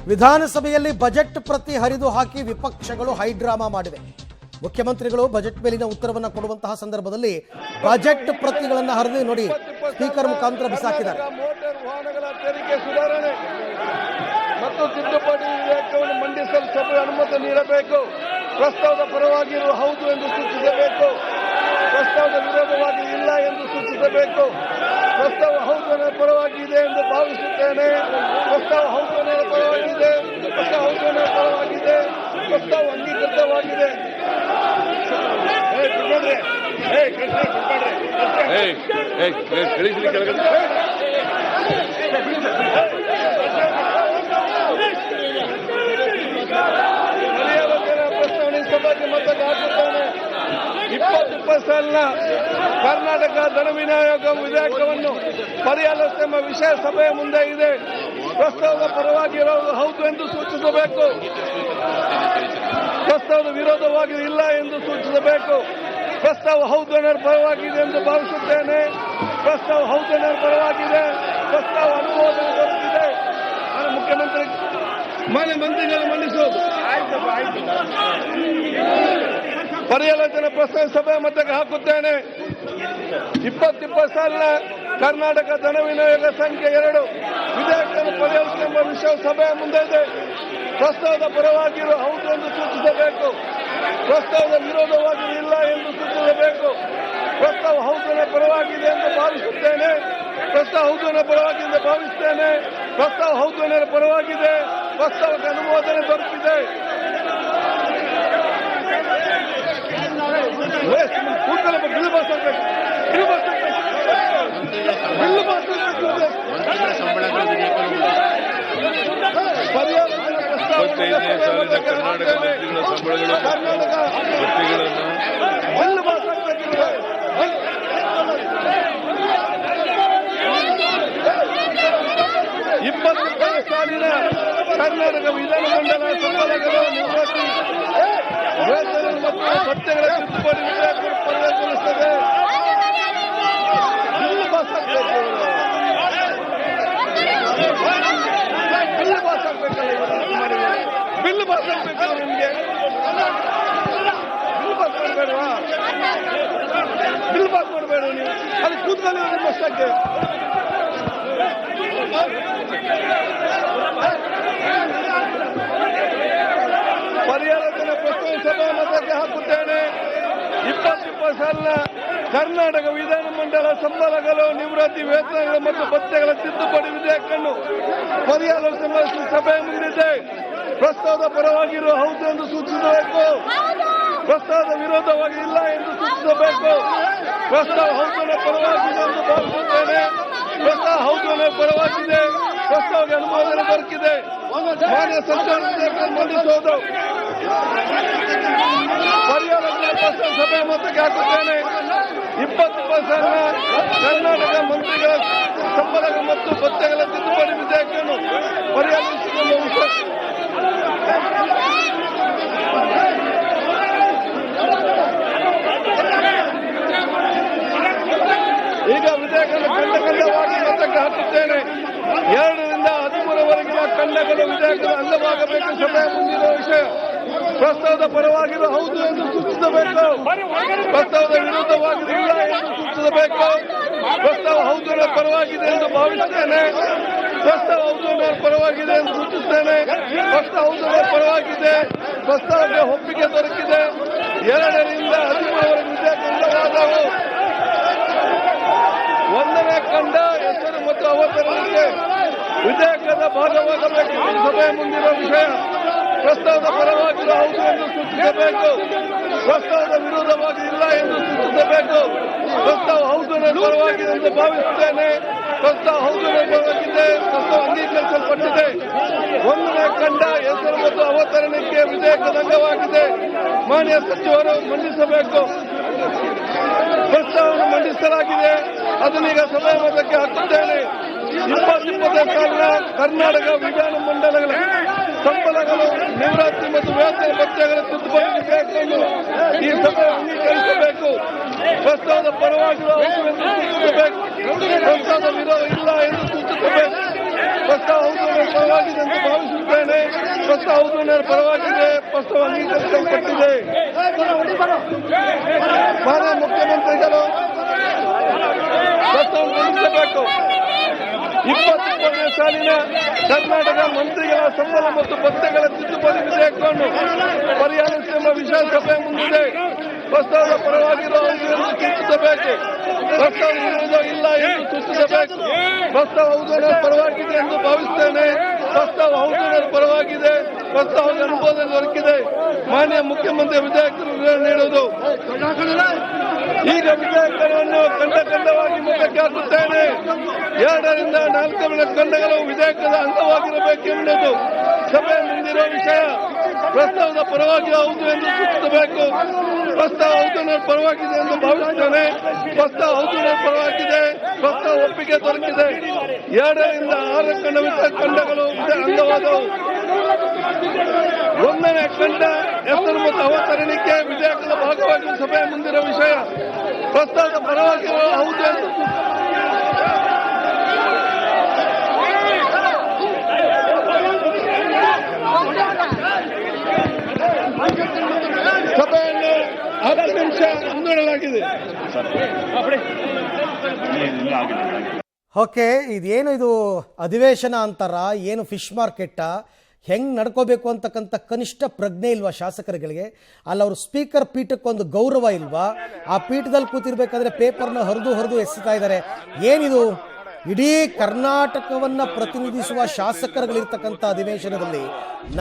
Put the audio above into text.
ವಿಧಾನಸಭೆಯಲ್ಲಿ ಬಜೆಟ್ ಪ್ರತಿ ಹರಿದು ಹಾಕಿ ವಿಪಕ್ಷಗಳು ಹೈಡ್ರಾಮಾ ಮಾಡಿವೆ. ಮುಖ್ಯಮಂತ್ರಿಗಳು ಬಜೆಟ್ ಮೇಲಿನ ಉತ್ತರವನ್ನು ಕೊಡುವಂತಹ ಸಂದರ್ಭದಲ್ಲಿ ಬಜೆಟ್ ಪ್ರತಿಗಳನ್ನು ಹರಿದು ನೋಡಿ ಸ್ಪೀಕರ್ ಮುಖಾಂತರ ಬಿಸಾಕಿದ್ದಾರೆ. ಮೋಟಾರ್ ವಾಹನಗಳ ತೆರಿಗೆ ಸುಧಾರಣೆ ಮತ್ತು ತಿದ್ದುಪಡಿ ವಿಧೇಯಕವನ್ನು ಮಂಡಿಸಲು ಸಭೆ ಅನುಮತಿ ನೀಡಬೇಕು. ಪ್ರಸ್ತಾವದ ಪರವಾಗಿರುವ ಹೌದು ಎಂದು ಸೂಚಿಸಬೇಕು. ಪ್ರಸ್ತಾವದ ವಿರೋಧವಾಗಿ ಇಲ್ಲ ಎಂದು ಸೂಚಿಸಬೇಕು. ಪ್ರಸ್ತಾವ ಹೌದು ಪರವಾಗಿದೆ ಎಂದು ಭಾವಿಸುತ್ತೇನೆ. ಪ್ರಸ್ತಾವ ಹೌದು ಪರವಾಗಿದೆ. ಪ್ರಸ್ತಾವ ಹೌದು ಪರವಾಗಿದೆ. ಪ್ರಸ್ತಾವ ಅಂಗೀಕೃತವಾಗಿದೆ. ಪ್ರಸ್ತಾವನೆ ಸಭೆಗೆ ಮತಕ್ಕೆ ಹಾಕುತ್ತಾನೆ. 2020 ಸಾಲಿನ ಕರ್ನಾಟಕ ಧನ ವಿನಿಯೋಗ ವಿಧೇಯಕವನ್ನು ಪರ್ಯಾಲೋಚನೆ ವಿಷಯ ಸಭೆಯ ಮುಂದೆ ಇದೆ. ಪ್ರಸ್ತಾವದ ಪರವಾಗಿರುವುದು ಹೌದು ಎಂದು ಸೂಚಿಸಬೇಕು. ಪ್ರಸ್ತಾವದ ವಿರೋಧವಾಗಿ ಇಲ್ಲ ಎಂದು ಸೂಚಿಸಬೇಕು. ಪ್ರಸ್ತಾವ ಹೌದು ಪರವಾಗಿದೆ ಎಂದು ಭಾವಿಸುತ್ತೇನೆ. ಪ್ರಸ್ತಾವ ಹೌದು ಪರವಾಗಿದೆ. ಪ್ರಸ್ತಾವ ಅನುಮೋದನೆ ದೊರೆತಿದೆ. ಮುಖ್ಯಮಂತ್ರಿ ಮಂತ್ರಿಗಳು ಮಂಡಿಸುವುದು ಪರ್ಯಾಲೋಚನೆ ಪ್ರಸ್ತಾವ ಸಭೆ ಮತಕ್ಕೆ ಹಾಕುತ್ತೇನೆ. 2020 ಸಾಲಿನ ಕರ್ನಾಟಕ ಧನ ವಿನಿಯೋಗ ಸಂಖ್ಯೆ 2 ವಿಧೇಯಕವನ್ನು ಪರ್ಯಾಲೋಚನೆ ವಿಷಯ ಸಭೆಯ ಮುಂದೆ ಇದೆ. ಪ್ರಸ್ತಾವದ ಪರವಾಗಿರುವ ಹೌದು ಎಂದು ಸೂಚಿಸಬೇಕು. ಪ್ರಸ್ತಾವದ ವಿರೋಧವಾಗಿ ಇಲ್ಲ ಎಂದು ಸೂಚಿಸಬೇಕು. ಪ್ರಸ್ತಾವ ಹೌದು ಪರವಾಗಿದೆ ಎಂದು ಭಾವಿಸುತ್ತೇನೆ. ಪ್ರಸ್ತಾವ ಹೌದು ಪರವಾಗಿದೆ ಎಂದು ಭಾವಿಸುತ್ತೇನೆ. ಪ್ರಸ್ತಾವ ಹೌದು ಪರವಾಗಿದೆ. ಪ್ರಸ್ತಾವಕ್ಕೆ ಅನುಮೋದನೆ ದೊರೆತಿದೆ. ಬಿಲ್ ಪಾಸ್ ಆಗಬೇಕು. ಬಿಲ್ ಪಾಸ್ ಪರ್ಯಾಲೋಚನೆ ಪ್ರಸ್ತಾವ ಕರ್ನಾಟಕ ಬಿಲ್ ಪಾಸ್ ಆಗಬೇಕಿದೆ. 2020 ಸಾಲಿನ ಕರ್ನಾಟಕ ವಿಧಾನಮಂಡಲ ಸಂಬಳಗಳ ನಿವೃತ್ತಿ ವೇತನ ಮತ್ತು ಭತ್ಯೆಗಳ ತಿದ್ದುಪಡಿ ವಿಧೇಯಕ ಪರಿಗಣಿಸುತ್ತದೆ. ಬಿಲ್ ಪಾಸ್ ಆಗಬೇಕು. ಬಿಲ್ ಪಾಸ್ ಆಗಬೇಕಲ್ಲ. ಬಿಲ್ ಪಾಸ್ ಆಗಬೇಕಲ್ಲ. ನಿಮಗೆ ಬಿಲ್ ಪಾಸ್ ಮಾಡಬೇಡವಾ? ಬಿಲ್ ಪಾಸ್ ಮಾಡಬೇಡ ನೀವು. ಅಲ್ಲಿ ಕೂತ್ಕೊಳ್ಳಿ ನಿಮ್ಮಷ್ಟಕ್ಕೆ. ಪರ್ಯಾಲೋಚನೆ ಪ್ರಸ್ತಾವ ಸಭಾ ಮತಕ್ಕೆ ಹಾಕುತ್ತೇನೆ. 2020 ಸಾಲಿನ ಕರ್ನಾಟಕ ವಿಧಾನಮಂಡಲ ಸಂಬಳಗಳು ನಿವೃತ್ತಿ ವೇತನಗಳು ಮತ್ತು ಭತ್ಯೆಗಳ ತಿದ್ದುಪಡಿ ವಿಧೇಯಕವನ್ನು ಪರ್ಯಾಲೋಚನೆ ಸಭೆಯ ಮುಂದಿದೆ. ಪ್ರಸ್ತಾವದ ಪರವಾಗಿರುವ ಹೌದು ಎಂದು ಸೂಚಿಸಬೇಕು. ಪ್ರಸ್ತಾವದ ವಿರೋಧವಾಗಿ ಇಲ್ಲ ಎಂದು ಸೂಚಿಸಬೇಕು. ಪ್ರಸ್ತಾವ ಹೌದು ಪರವಾಗಿದೆ ಎಂದು ಭಾವಿಸುತ್ತೇನೆ. ಪ್ರಸ್ತಾವ ಹೌದು ಪರವಾಗಿದೆ. ಪ್ರಸ್ತಾವಕ್ಕೆ ಅನುಮೋದನೆ ದೊರಕಿದೆ. ಮಾನ್ಯ ಸಂಚಾರ ವಿಧೇಯಕ ಮಂಡಿಸುವುದು ಪರ್ಯಾಲೋಚನೆ ಪ್ರಸ್ತಾವ ಸಭೆ ಮತಕ್ಕೆ ಹಾಕುತ್ತೇನೆ. 2020 ಸಾಲಿನ ಕರ್ನಾಟಕ ಮಂತ್ರಿಗಳ ಸಂಬಳಗಳು ಮತ್ತು ಭತ್ಯೆಗಳ ತಿದ್ದುಪಡಿ ವಿಧೇಯಕವನ್ನು ಪರ್ಯಾಲೋಚಿಸುವ ಈಗ ವಿಧೇಯಕವನ್ನು ಖಂಡವಾಗಿ ಮತಕ್ಕೆ ಹಾಕುತ್ತೇನೆ. 2 ರಿಂದ 13ವರೆಗಿನ ಖಂಡಗಳು ವಿಧೇಯಕದ ಅಂಗವಾಗಬೇಕು. ಸಭೆಯ ಮುಂದಿರುವ ವಿಷಯ ಪ್ರಸ್ತಾವದ ಪರವಾಗಿರುವ ಹೌದು ಎಂದು ಸೂಚಿಸಬೇಕು. ಪ್ರಸ್ತಾವದ ವಿರುದ್ಧವಾಗಿದೆ ಇಲ್ಲ ಎಂದು ಸೂಚಿಸಬೇಕು. ಪ್ರಸ್ತಾವ ಹೌದು ಪರವಾಗಿದೆ ಎಂದು ಭಾವಿಸುತ್ತೇನೆ. ಪ್ರಸ್ತಾವ ಹೌದು ಪರವಾಗಿದೆ ಎಂದು ಸೂಚಿಸುತ್ತೇನೆ. ಪ್ರಸ್ತಾವ ಹೌದು ಪರವಾಗಿದೆ. ಪ್ರಸ್ತಾವಕ್ಕೆ ಒಪ್ಪಿಗೆ ದೊರಕಿದೆ. 2 ರಿಂದ 13ವರೆಗೆ ವಿಧೇಯಕ ಅಂಗವಾದವು. 1ನೇ ಖಂಡ ಹೆಸರು ಮತ್ತು ಅವತರಣಿಕೆ ವಿಧೇಯಕದ ಭಾಗವಾಗಬೇಕು. ಸಭೆಯ ಮುಂದಿರುವ ವಿಷಯ ಪ್ರಸ್ತಾವದ ಪರವಾಗಿರುವ ಹೌದು ಎಂದು ಸೂಚಿಸಬೇಕು. ಪ್ರಸ್ತಾವದ ವಿರೋಧವಾಗಿ ಇಲ್ಲ ಎಂದು ಸೂಚಿಸಬೇಕು. ಪ್ರಸ್ತಾವ ಹೌದು ಪರವಾಗಿದೆ ಎಂದು ಭಾವಿಸುತ್ತೇನೆ. ಪ್ರಸ್ತಾವ ಹೌದು ಪರವಾಗಿದೆ. ಪ್ರಸ್ತಾವ ಅಂಗೀಕರಿಸಲ್ಪಟ್ಟಿದೆ. 1ನೇ ಖಂಡ ಹೆಸರು ಮತ್ತು ಅವತರಣಿಕೆ ವಿಧೇಯಕದ ಅಂಗವಾಗಿದೆ. ಮಾನ್ಯ ಸಚಿವರು ಮಂಡಿಸಬೇಕು. ಪ್ರಸ್ತಾವವನ್ನು ಮಂಡಿಸಲಾಗಿದೆ. ಅದನ್ನೀಗ ಸಭೆಯ ಮತಕ್ಕೆ ಹಾಕುತ್ತೇನೆ. 2020 ಸಾಲಿನ ಕರ್ನಾಟಕ ವಿಧಾನಮಂಡಲಗಳ ಸಂಬಳಗಳು ನಿವೃತ್ತಿ ಮತ್ತು ವೇತನ ಭತ್ಯೆಗಳ ತಿದ್ದುಪಡಿ ವಿಧೇಯಕವನ್ನು ಈ ಸಭೆ ಅಂಗೀಕರಿಸಬೇಕು. ಪ್ರಸ್ತಾವದ ಪರವಾಗಿರುವ ಹೌದು ಎಂದು ಸೂಚಿಸಬೇಕು. ಪ್ರಸ್ತಾವದ ವಿರೋಧ ಇಲ್ಲ ಎಂದು ಸೂಚಿಸಬೇಕು. ಪ್ರಸ್ತಾವ ಹೌದು ಪರವಾಗಿದೆ ಎಂದು ಭಾವಿಸುತ್ತೇನೆ. ಓದುವುದರ ಪರವಾಗಿದೆ ಪ್ರಸ್ತಾವ ಅಂಗೀಕರಿಸಲ್ಪಟ್ಟಿದೆ. ಮಾನ್ಯ ಮುಖ್ಯಮಂತ್ರಿಗಳು ಪ್ರಸ್ತಾವ ಮಂಡಿಸಬೇಕು. 21ನೇ ಸಾಲಿನ ಕರ್ನಾಟಕ ಮಂತ್ರಿಗಳ ಸಂಬಳ ಮತ್ತು ಭತ್ಯೆಗಳ ತಿದ್ದುಪಡಿ ವಿಧೇಯಕವನ್ನು ಪರಿಹರಿಸುವ ವಿಷಯ ಸಭೆ ಮುಂದಿದೆ. ಪ್ರಸ್ತಾವದ ಪರವಾಗಿರುವ ಅವಧಿಯನ್ನು ಸೂಚಿಸಬೇಕು. ಪ್ರಸ್ತಾವ ವಿರೋಧ ಇಲ್ಲ ಎಂದು ಸೂಚಿಸಬೇಕು. ಪ್ರಸ್ತಾವ ಹೌದು ಪರವಾಗಿದೆ ಎಂದು ಭಾವಿಸುತ್ತೇನೆ. ಪ್ರಸ್ತಾವ ಹೌದು ಪರವಾಗಿದೆ. ಪ್ರಸ್ತಾವದ ಅನುಮೋದನೆ ದೊರಕಿದೆ. ಮಾನ್ಯ ಮುಖ್ಯಮಂತ್ರಿ ವಿಧೇಯಕವನ್ನು ನೀಡುವುದು. ಈಗ ವಿಧೇಯಕವನ್ನು ಖಂಡವಾಗಿ ಮುಖಕ್ಕೆ ಹಾಕುತ್ತೇನೆ. 2ರಿಂದ 4 ಖಂಡಗಳು ವಿಧೇಯಕದ ಅಂಗವಾಗಿರಬೇಕೆಂಬುದು ಸಭೆ ಮುಂದಿರುವ ವಿಷಯ. ಪ್ರಸ್ತಾವದ ಪರವಾಗಿ ಹೌದು ಎಂದು ಸೂಚಿಸಬೇಕು. ಪ್ರಸ್ತಾವ ಹೌದು ಪರವಾಗಿದೆ ಎಂದು ಭಾವಿಸುತ್ತೇನೆ. ಪ್ರಸ್ತಾವ ಹೌದು ಪರವಾಗಿದೆ. ಪ್ರಸ್ತಾವ ಒಪ್ಪಿಗೆ ದೊರಕಿದೆ. 2ರಿಂದ 6 ಖಂಡಗಳು ಅಂಗವಾದವು. 1ನೇ ಖಂಡ ಹೆಸರು ಮತ್ತು ಅವತರಣಿಕೆ ವಿಧೇಯಕದ ಭಾಗವಾಗಿ ಸಭೆ ಮುಂದಿರುವ ವಿಷಯ. ಪ್ರಸ್ತಾವದ ಪರವಾಗಿ ಹೌದು ಎಂದು ಸಭೆಯನ್ನು 10 ನಿಮಿಷ ಮುಂದೂಡಲಾಗಿದೆ. ಓಕೆ, ಇದೇನು ಇದು ಅಧಿವೇಶನ ಅಂತಾರ, ಏನು ಫಿಶ್ ಮಾರ್ಕೆಟಾ, ಹೆಂಗೆ ನಡ್ಕೋಬೇಕು ಅಂತಕ್ಕಂಥ ಕನಿಷ್ಠ ಪ್ರಜ್ಞೆ ಇಲ್ವಾ ಶಾಸಕರುಗಳಿಗೆ? ಅಲ್ಲ, ಅವರು ಸ್ಪೀಕರ್ ಪೀಠಕ್ಕೊಂದು ಗೌರವ ಇಲ್ವಾ? ಆ ಪೀಠದಲ್ಲಿ ಕೂತಿರ್ಬೇಕಾದ್ರೆ ಪೇಪರ್ನ ಹರಿದು ಎಸ್ತಾ ಇದ್ದಾರೆ. ಏನಿದು? ಇಡೀ ಕರ್ನಾಟಕವನ್ನ ಪ್ರತಿನಿಧಿಸುವ ಶಾಸಕರುಗಳಿರ್ತಕ್ಕಂಥ ಅಧಿವೇಶನದಲ್ಲಿ